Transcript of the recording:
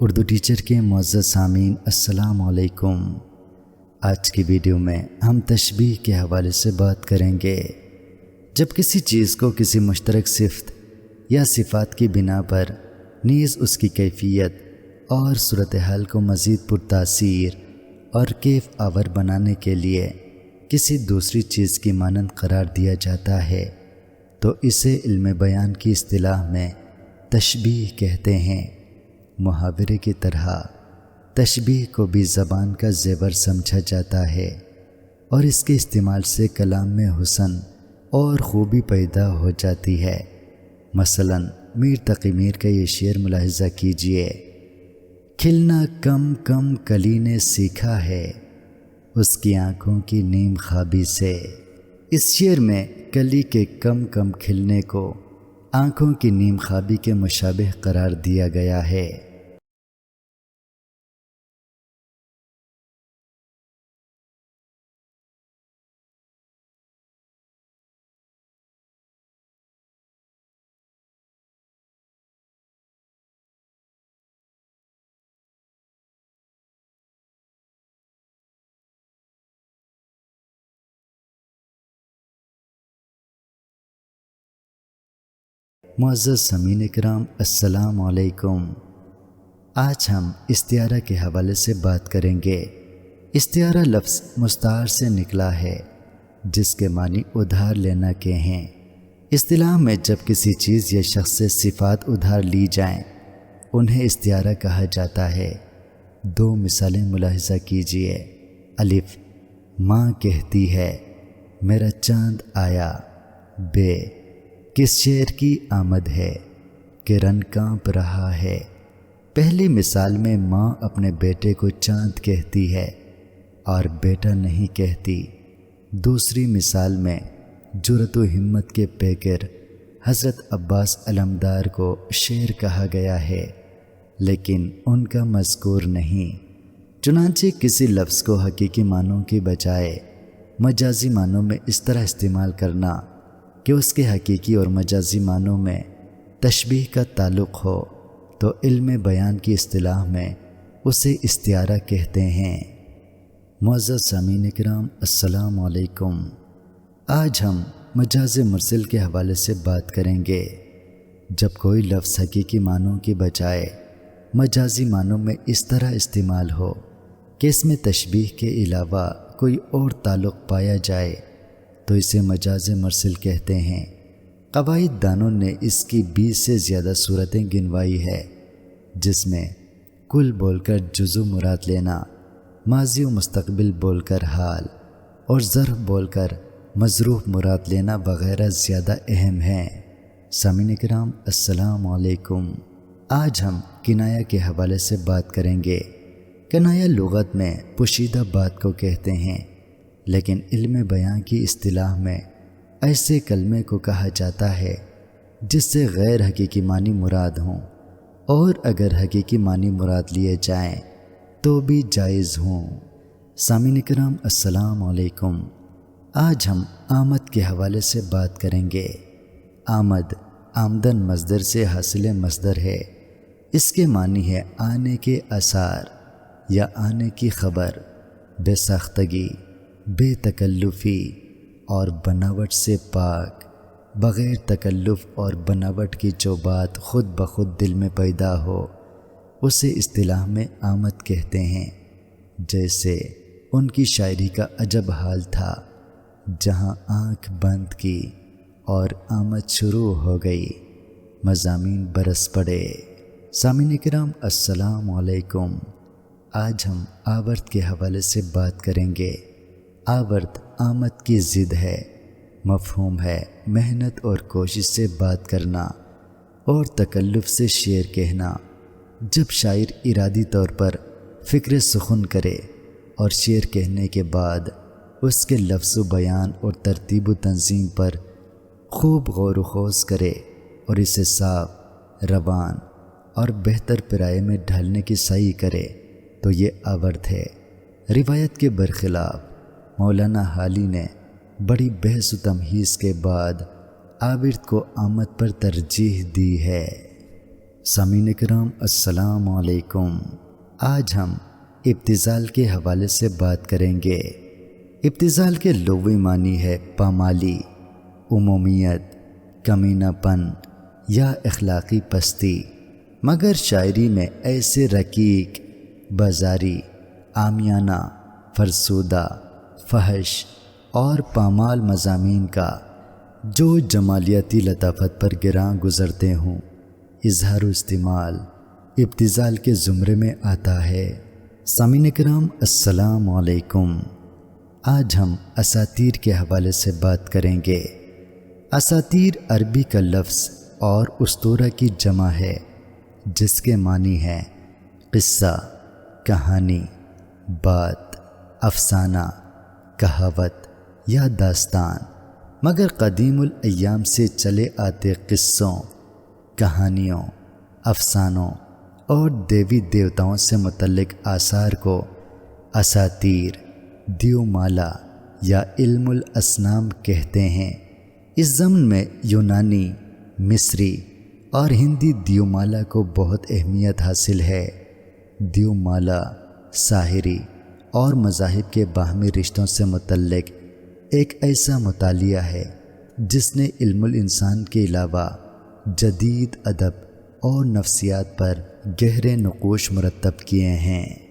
Urdu teacher کے معزز سامعین السلام علیکم۔ آج کی ویڈیو میں ہم تشبیہ کے حوالے سے بات کریں گے۔ جب کسی چیز کو کسی مشترک صفت یا صفات کی بنا پر نیز اس کی کیفیت اور صورتحال کو مزید پرتاثیر اور کیف آور بنانے کے لیے کسی دوسری چیز کی مانند قرار دیا جاتا ہے تو اسے علم بیان کی اصطلاح میں تشبیہ کہتے ہیں۔ محاورے کی طرح تشبیہ کو بھی زبان کا زیور سمجھا جاتا ہے اور اس کے استعمال سے کلام میں حسن اور خوبی پیدا ہو جاتی ہے۔ مثلاً میر تقی میر کا یہ شعر ملاحظہ کیجئے۔ کھلنا کم کم کلی نے سیکھا ہے اس کی آنکھوں کی نیم خوابی سے۔ اس شعر میں کلی کے کم کم کھلنے کو آنکھوں کی نیم خوابی کے مشابہ قرار دیا گیا ہے۔ معزز سامعین کرام السلام علیکم۔ آج ہم استعارہ کے حوالے سے بات کریں گے۔ استعارہ لفظ مستعار سے نکلا ہے جس کے معنی ادھار لینا کے ہیں۔ اصطلاح میں جب کسی چیز یا شخص سے صفات ادھار لی جائیں انہیں استعارہ کہا جاتا ہے۔ دو مثالیں ملاحظہ کیجئے۔ الف، ماں کہتی ہے میرا چاند آیا۔ بے، کس شعر کی آمد ہے کہ رن کانپ رہا ہے۔ پہلی مثال میں ماں اپنے بیٹے کو چاند کہتی ہے اور بیٹا نہیں کہتی۔ دوسری مثال میں جرأت و ہمت کے پیکر حضرت عباس علمدار کو شعر کہا گیا ہے لیکن ان کا مذکور نہیں۔ چنانچہ کسی لفظ کو حقیقی معنوں کی بجائے مجازی معنوں میں اس طرح استعمال کرنا کہ اس کے حقیقی اور مجازی معنوں میں تشبیہ کا تعلق ہو تو علم بیان کی اصطلاح میں اسے استعارہ کہتے ہیں۔ معزز سامعین کرام السلام علیکم۔ آج ہم مجاز مرسل کے حوالے سے بات کریں گے۔ جب کوئی لفظ حقیقی معنوں کی بجائے مجازی معنوں میں اس طرح استعمال ہو کہ اس میں تشبیہ کے علاوہ کوئی اور تعلق پایا جائے تو اسے مجاز مرسل کہتے ہیں۔ قواعد دانوں نے اس کی 20 سے زیادہ صورتیں گنوائی ہے جس میں کل بول کر جزو مراد لینا، ماضی و مستقبل بول کر حال اور ظرف بول کر مظروف مراد لینا وغیرہ زیادہ اہم ہیں۔ سامعین کرام السلام علیکم۔ آج ہم کنایہ کے حوالے سے بات کریں گے۔ کنایہ لغت میں پوشیدہ بات کو کہتے ہیں لیکن علم بیان کی اصطلاح میں ایسے کلمے کو کہا جاتا ہے جس سے غیر حقیقی معنی مراد ہوں اور اگر حقیقی معنی مراد لیے جائیں تو بھی جائز ہوں۔ سامعین کرام السلام علیکم۔ آج ہم آمد کے حوالے سے بات کریں گے۔ آمد آمدن مصدر سے حاصل مصدر ہے۔ اس کے معنی ہے آنے کے آثار یا آنے کی خبر، بے ساختگی، بے تکلفی اور بناوٹ سے پاک۔ بغیر تکلف اور بناوٹ کی جو بات خود بخود دل میں پیدا ہو اسے اصطلاح میں آمد کہتے ہیں۔ جیسے ان کی شاعری کا عجب حال تھا جہاں آنکھ بند کی اور آمد شروع ہو گئی، مضامین برس پڑے۔ سامعین کرام السلام علیکم۔ آج ہم آورت کے حوالے سے بات کریں گے۔ آورت آمد کی ضد ہے۔ مفہوم ہے محنت اور کوشش سے بات کرنا اور تکلف سے شعر کہنا۔ جب شاعر ارادی طور پر فکر سخن کرے اور شعر کہنے کے بعد اس کے لفظ و بیان اور ترتیب و تنظیم پر خوب غور و خوض کرے اور اسے صاف، روان اور بہتر پیرائے میں ڈھالنے کی سعی کرے تو یہ آورت ہے۔ روایت کے برخلاف مولانا حالی نے بڑی بحث و تمہیز کے بعد آورت کو آمد پر ترجیح دی ہے۔ سامعین کرام السلام علیکم۔ آج ہم ابتذال کے حوالے سے بات کریں گے۔ ابتذال کے لغوی معنی ہے پامالی، عمومیت، کمینہ پن یا اخلاقی پستی، مگر شاعری میں ایسے رقیق، بازاری، عامیانہ، فرسودہ، فحش اور پامال مضامین کا جو جمالیاتی لطافت پر گراں گزرتے ہوں، اظہار و استعمال ابتذال کے زمرے میں آتا ہے۔ سامعین کرام السلام علیکم۔ آج ہم اساطیر کے حوالے سے بات کریں گے۔ اساطیر عربی کا لفظ اور اسطورہ کی جمع ہے، جس کے معنی ہے قصہ، کہانی، بات، افسانہ، کہاوت یا داستان، مگر قدیم الایام سے چلے آتے قصوں، کہانیوں، افسانوں اور دیوی دیوتاؤں سے متعلق آثار کو اساطیر، دیومالا یا علم الاسنام کہتے ہیں۔ اس ضمن میں یونانی، مصری اور ہندی دیومالا کو بہت اہمیت حاصل ہے۔ دیومالا ساحری اور مذاہب کے باہمی رشتوں سے متعلق ایک ایسا مطالعہ ہے جس نے علم الانسان کے علاوہ جدید ادب اور نفسیات پر گہرے نقوش مرتب کیے ہیں۔